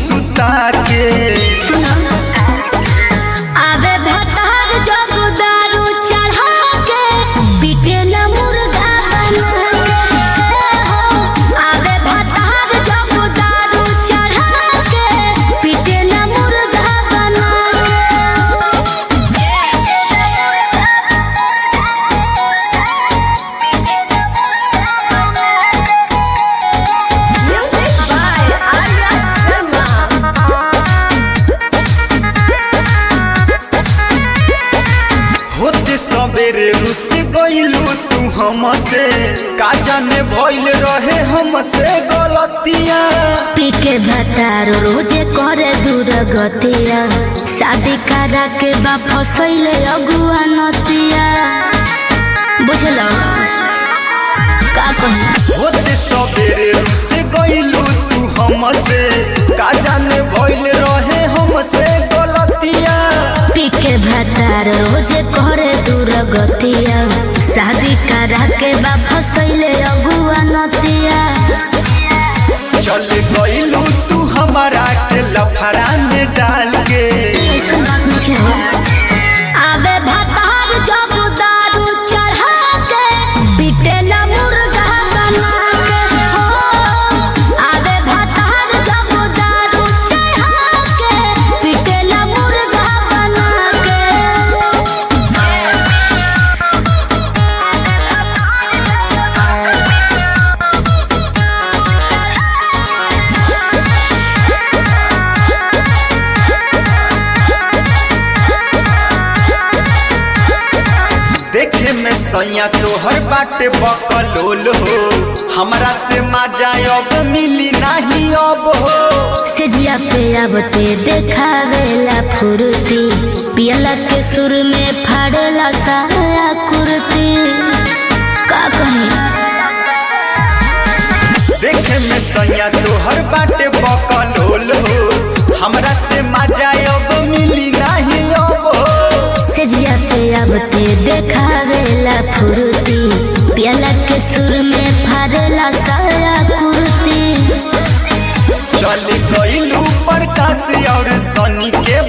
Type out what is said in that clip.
सुता के। आवे भतार जब दारू चढ़ा के पिटेला मुर्गा बना के हो। आवे भतार जब दारू चढ़ा के पिटेला मुर्गा बना Music by Arya Sharma। होते सबेरे रुस गइलू तू हमसे, का जाने भइल रहे हमसे गलतियां। पीके भतार रोजे करे दूर गतिया, शादी करा के बा फसैले अगुआ नतिया। बुझलो का कही होते सबेरे रुस गइलू तू हमसे, का जाने भइल रहे हमसे गलतियां। पीके भतार रोजे करे दूर गतिया, शादी करा के बा फसैले अगुआ नतिया। चल गइलू तू हमारा के लफड़ा में डाल के। ऐसा बात नहीं है। आवे भतार जब दारू चढ़ा के पिटेला मुर्गा बना के हो। आवे भतार जब दारू चढ़ा के पिटेला मुर्गा बना के। देखे में सैया तोहर बाटे बकलोल हो, हमरा से मजा अब मिली नहीं अब हो। सेजिया पे आबते देखावेला फुर्ती, पियला के सुर में फाड़ेला साया कुर्ती। का कही देखे में सैया तोहर बाटे बकलोल हो, हमरा से मजा अब मिली नहीं अब हो। सेजिया पे आबते देखावेला फुर्ती, पियला के सुर में फाड़ेला साया कुर्ती। चल गइलू प्रकाश और सनी के